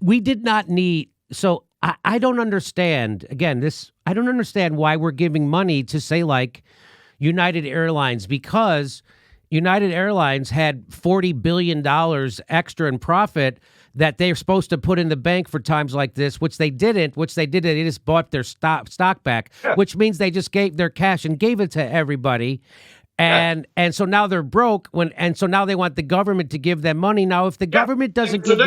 we did not need. So I don't understand. Again, I don't understand why we're giving money to say like United Airlines, because United Airlines had $40 billion extra in profit that they're supposed to put in the bank for times like this, which they didn't. They just bought their stock back, which means they just gave their cash and gave it to everybody. And so now they're broke. So now they want the government to give them money. Now, if the government doesn't give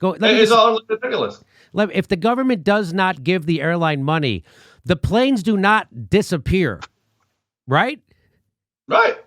it's all ridiculous. If the government does not give the airline money, the planes do not disappear, right? Right.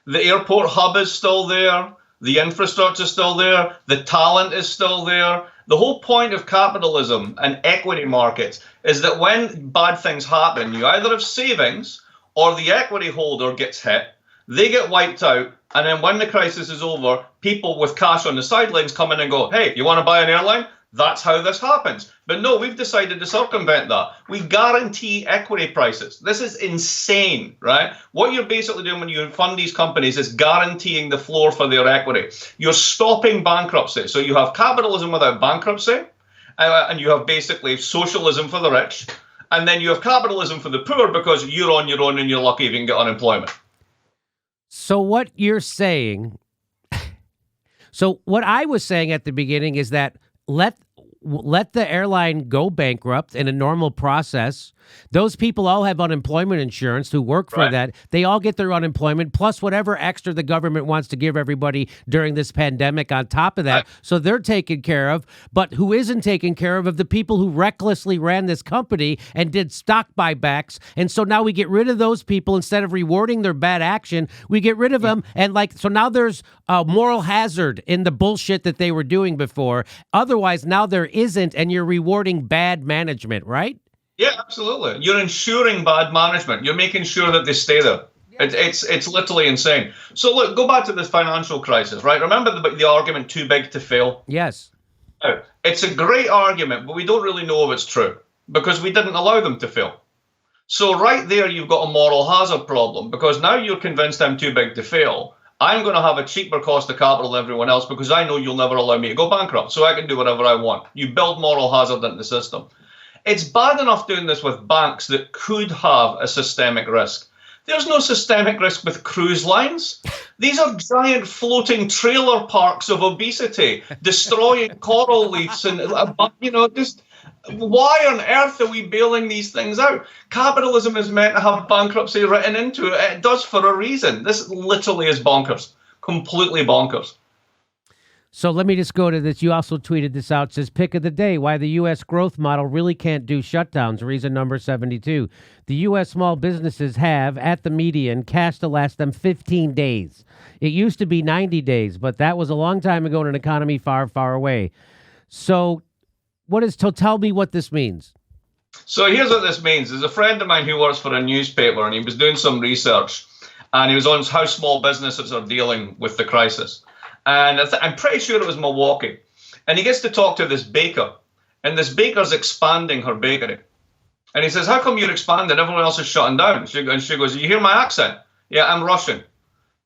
The airport hub is still there. The infrastructure is still there. The talent is still there. The whole point of capitalism and equity markets is that when bad things happen, you either have savings or the equity holder gets hit, they get wiped out, and then when the crisis is over, people with cash on the sidelines come in and go, hey, you want to buy an airline? That's how this happens. But no, we've decided to circumvent that. We guarantee equity prices. This is insane, right? What you're basically doing when you fund these companies is guaranteeing the floor for their equity. You're stopping bankruptcy. So you have capitalism without bankruptcy, and you have basically socialism for the rich, and then you have capitalism for the poor because you're on your own and you're lucky if you can get unemployment. So what you're saying, so what I was saying at the beginning is that let the airline go bankrupt in a normal process. Those people all have unemployment insurance who work for that. They all get their unemployment plus whatever extra the government wants to give everybody during this pandemic on top of that. So they're taken care of. But who isn't taken care of the people who recklessly ran this company and did stock buybacks. And so now we get rid of those people instead of rewarding their bad action. We get rid of them. And so now there's a moral hazard in the bullshit that they were doing before. Otherwise, now there isn't, and you're rewarding bad management, right? Yeah, absolutely. You're ensuring bad management. You're making sure that they stay there. It's literally insane. So look, go back to this financial crisis, right? Remember the argument too big to fail? Yes. Now, it's a great argument, but we don't really know if it's true because we didn't allow them to fail. So right there, you've got a moral hazard problem because now you're convinced I'm too big to fail. I'm going to have a cheaper cost of capital than everyone else because I know you'll never allow me to go bankrupt, so I can do whatever I want. You build moral hazard into the system. It's bad enough doing this with banks that could have a systemic risk. There's no systemic risk with cruise lines. These are giant floating trailer parks of obesity, destroying coral reefs and, just why on earth are we bailing these things out? Capitalism is meant to have bankruptcy written into it. It does for a reason. This literally is bonkers, completely bonkers. So let me just go to this. You also tweeted this out. It says, pick of the day, why the U.S. growth model really can't do shutdowns. Reason number 72. The U.S. small businesses have, at the median, cash to last them 15 days. It used to be 90 days, but that was a long time ago in an economy far, far away. So tell me what this means. So here's what this means. There's a friend of mine who works for a newspaper, and he was doing some research, and he was on how small businesses are dealing with the crisis. And I'm pretty sure it was Milwaukee. And he gets to talk to this baker. And this baker's expanding her bakery. And he says, how come you're expanding? Everyone else is shutting down. And she goes, you hear my accent? Yeah, I'm Russian.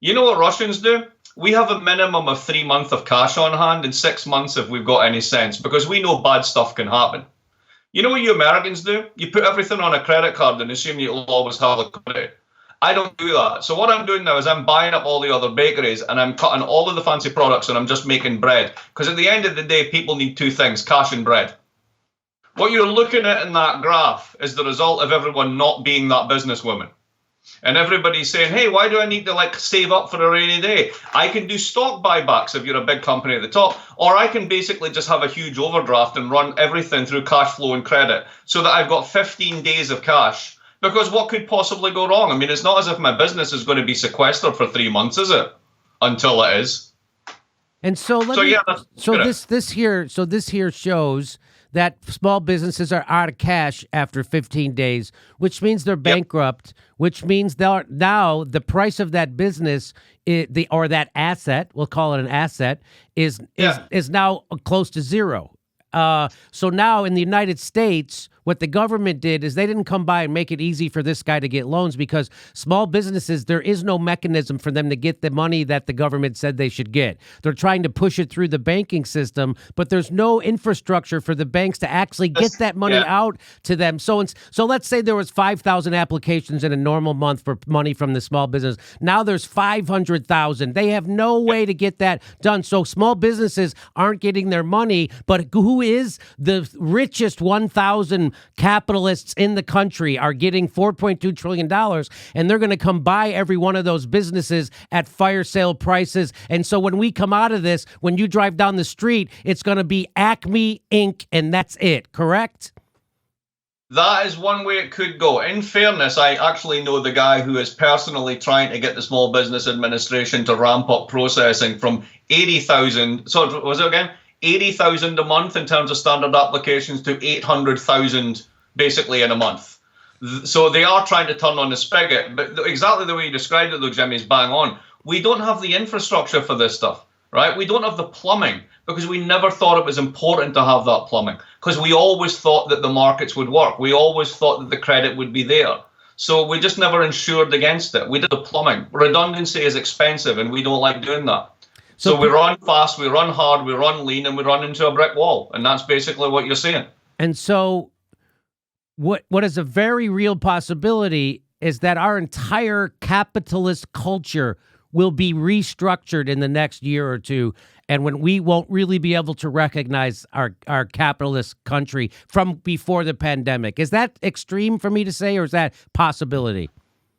You know what Russians do? We have a minimum of 3 months of cash on hand and 6 months if we've got any sense, because we know bad stuff can happen. You know what you Americans do? You put everything on a credit card and assume you'll always have liquidity. I don't do that. So what I'm doing now is I'm buying up all the other bakeries and I'm cutting all of the fancy products and I'm just making bread. Because at the end of the day, people need two things, cash and bread. What you're looking at in that graph is the result of everyone not being that businesswoman. And everybody's saying, hey, why do I need to save up for a rainy day? I can do stock buybacks if you're a big company at the top, or I can basically just have a huge overdraft and run everything through cash flow and credit so that I've got 15 days of cash. Because what could possibly go wrong? I mean, it's not as if my business is going to be sequestered for 3 months, is it? Until it is. And so this here shows that small businesses are out of cash after 15 days, which means they're bankrupt, which means now the price of that business or that asset, we'll call it an asset, is now close to zero. So now in the United States, what the government did is they didn't come by and make it easy for this guy to get loans, because small businesses, there is no mechanism for them to get the money that the government said they should get. They're trying to push it through the banking system, but there's no infrastructure for the banks to actually get that money out to them. So let's say there was 5,000 applications in a normal month for money from the small business. Now there's 500,000. They have no way to get that done. So small businesses aren't getting their money, but who is the richest 1,000 capitalists in the country are getting $4.2 trillion, and they're going to come buy every one of those businesses at fire sale prices. And so when we come out of this, when you drive down the street, it's going to be Acme Inc., and that's it, correct? That is one way it could go. In fairness, I actually know the guy who is personally trying to get the Small Business Administration to ramp up processing from 80,000. So was it again? 80,000 a month in terms of standard applications to 800,000 basically in a month. So they are trying to turn on the spigot. But exactly the way you described it, though, Jimmy, is bang on. We don't have the infrastructure for this stuff, right? We don't have the plumbing, because we never thought it was important to have that plumbing, because we always thought that the markets would work. We always thought that the credit would be there. So we just never insured against it. We did the plumbing. Redundancy is expensive, and we don't like doing that. So we run fast, we run hard, we run lean, and we run into a brick wall. And that's basically what you're saying. And so what is a very real possibility is that our entire capitalist culture will be restructured in the next year or two, and when we won't really be able to recognize our capitalist country from before the pandemic. Is that extreme for me to say, or is that possibility?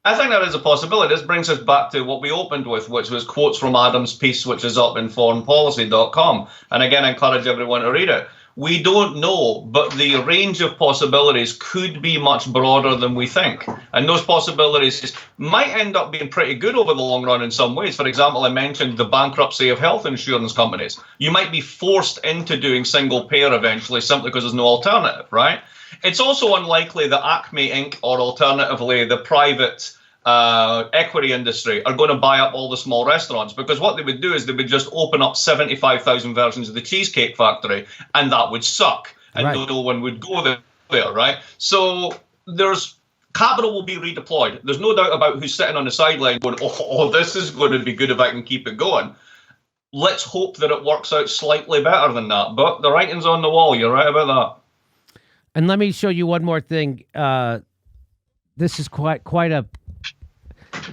I think that is a possibility. This brings us back to what we opened with, which was quotes from Adam's piece, which is up in foreignpolicy.com. And again, I encourage everyone to read it. We don't know, but the range of possibilities could be much broader than we think. And those possibilities might end up being pretty good over the long run in some ways. For example, I mentioned the bankruptcy of health insurance companies. You might be forced into doing single payer eventually simply because there's no alternative, right? It's also unlikely that Acme Inc. or alternatively the private equity industry are going to buy up all the small restaurants, because what they would do is they would just open up 75,000 versions of the Cheesecake Factory, and that would suck, and no one would go there, right? So there's capital will be redeployed. There's no doubt about who's sitting on the sideline going, oh, this is going to be good if I can keep it going. Let's hope that it works out slightly better than that, but the writing's on the wall. You're right about that. And let me show you one more thing. This is quite a.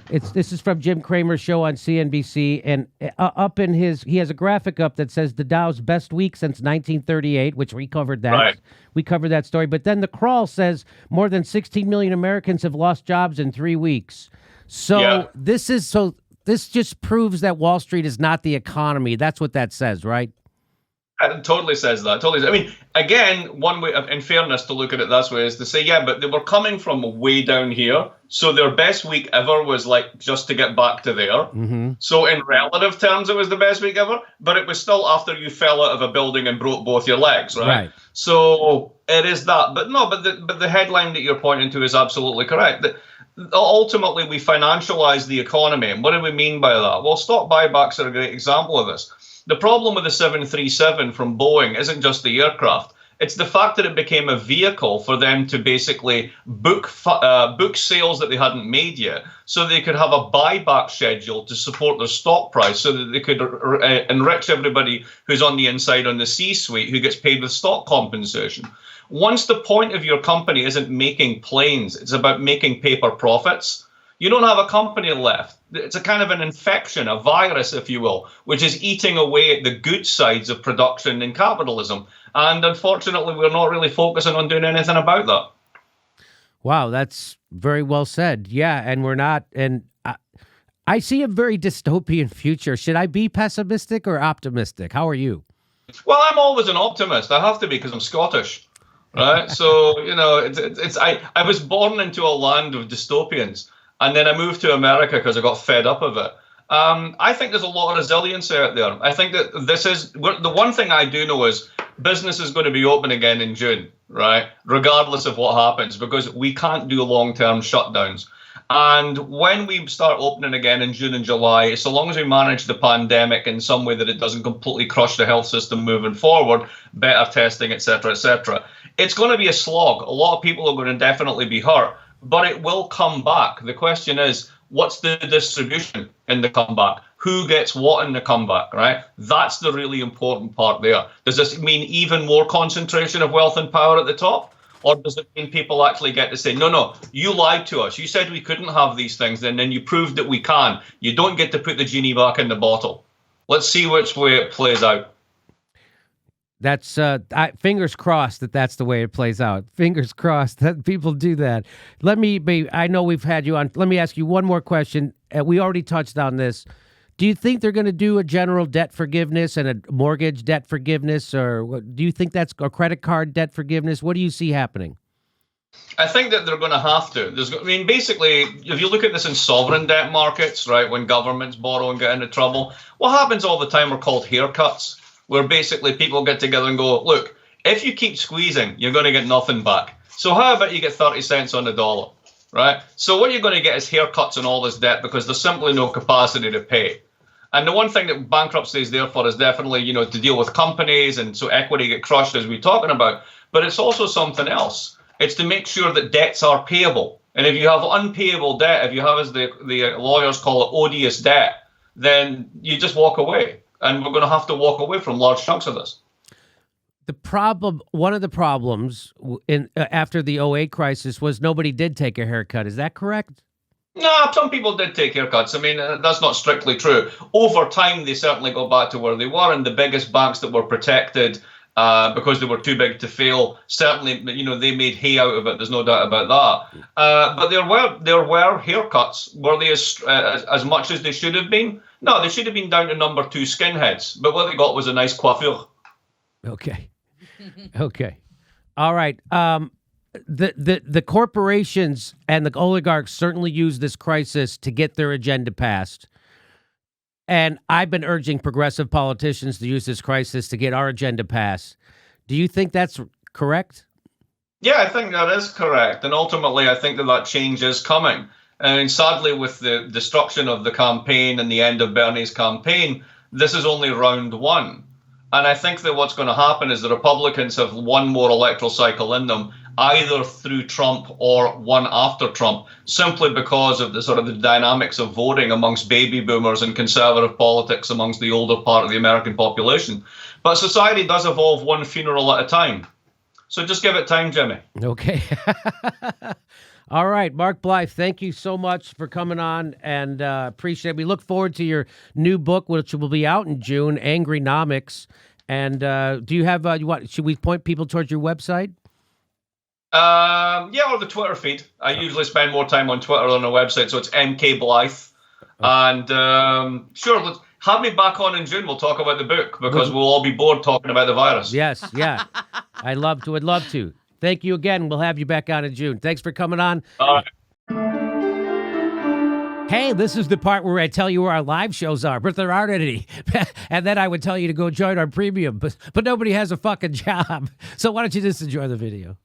This is from Jim Cramer's show on CNBC, and up in he has a graphic up that says the Dow's best week since 1938, which we covered that. Right. We covered that story. But then the crawl says more than 16 million Americans have lost jobs in 3 weeks. So this just proves that Wall Street is not the economy. That's what that says, right? It totally says that. Totally. I mean, again, one way, in fairness, to look at it this way is to say, yeah, but they were coming from way down here. So their best week ever was like just to get back to there. Mm-hmm. So in relative terms, it was the best week ever. But it was still after you fell out of a building and broke both your legs, right? So it is that. But no, but the headline that you're pointing to is absolutely correct. Ultimately, we financialize the economy. And what do we mean by that? Well, stock buybacks are a great example of this. The problem with the 737 from Boeing isn't just the aircraft. It's the fact that it became a vehicle for them to basically book sales that they hadn't made yet, so they could have a buyback schedule to support their stock price, so that they could enrich everybody who's on the inside on the C-suite who gets paid with stock compensation. Once the point of your company isn't making planes, it's about making paper profits, you don't have a company left. It's a kind of an infection, a virus, if you will, which is eating away at the good sides of production and capitalism. And unfortunately, we're not really focusing on doing anything about that. Wow, that's very well said. Yeah, and we're not. And I see a very dystopian future. Should I be pessimistic or optimistic? How are you? Well, I'm always an optimist. I have to be because I'm Scottish, right? So, you know, I was born into a land of dystopians. And then I moved to America because I got fed up of it. I think there's a lot of resilience out there. I think that the one thing I do know is business is going to be open again in June, right? Regardless of what happens, because we can't do long-term shutdowns. And when we start opening again in June and July, so long as we manage the pandemic in some way that it doesn't completely crush the health system moving forward, better testing, etc., it's going to be a slog. A lot of people are going to definitely be hurt, but it will come back. The question is, what's the distribution in the comeback? Who gets what in the comeback, right? That's the really important part there. Does this mean even more concentration of wealth and power at the top? Or does it mean people actually get to say, no, you lied to us. You said we couldn't have these things, and then you proved that we can. You don't get to put the genie back in the bottle. Let's see which way it plays out. That's fingers crossed that that's the way it plays out. Fingers crossed that people do that. I know we've had you on. Let me ask you one more question. We already touched on this. Do you think they're going to do a general debt forgiveness and a mortgage debt forgiveness, or do you think that's a credit card debt forgiveness? What do you see happening? I think that they're going to have to. Basically, if you look at this in sovereign debt markets, right, when governments borrow and get into trouble, what happens all the time are called haircuts, where basically people get together and go, look, if you keep squeezing, you're going to get nothing back. So how about you get 30 cents on the dollar, right? So what you're going to get is haircuts on all this debt because there's simply no capacity to pay. And the one thing that bankruptcy is there for is definitely, to deal with companies, and so equity get crushed, as we're talking about. But it's also something else. It's to make sure that debts are payable. And if you have unpayable debt, if you have, as the lawyers call it, odious debt, then you just walk away. And we're going to have to walk away from large chunks of this. One of the problems after the '08 crisis was nobody did take a haircut. Is that correct? No, some people did take haircuts. That's not strictly true. Over time, they certainly got back to where they were, and the biggest banks that were protected because they were too big to fail, certainly, they made hay out of it. There's no doubt about that. But there were haircuts. Were they as much as they should have been? No, they should have been down to number 2 skinheads. But what they got was a nice coiffure. Okay. Okay. All right. The corporations and the oligarchs certainly use this crisis to get their agenda passed. And I've been urging progressive politicians to use this crisis to get our agenda passed. Do you think that's correct? Yeah, I think that is correct. And ultimately, I think that change is coming. And sadly, with the destruction of the campaign and the end of Bernie's campaign, this is only round 1. And I think that what's going to happen is the Republicans have one more electoral cycle in them, either through Trump or one after Trump, simply because of the sort of the dynamics of voting amongst baby boomers and conservative politics amongst the older part of the American population. But society does evolve one funeral at a time. So just give it time, Jimmy. Okay. All right, Mark Blyth, thank you so much for coming on, and appreciate it. We look forward to your new book, which will be out in June, Angrynomics. And do you have, should we point people towards your website? Yeah, or the Twitter feed. I usually spend more time on Twitter than on the website, so it's MK Blyth. And sure, let's have me back on in June. We'll talk about the book, because we'll all be bored talking about the virus. Yes, yeah. Would love to. Thank you again. We'll have you back on in June. Thanks for coming on. All right. Hey, this is the part where I tell you where our live shows are, but there aren't any. And then I would tell you to go join our premium, but nobody has a fucking job. So why don't you just enjoy the video?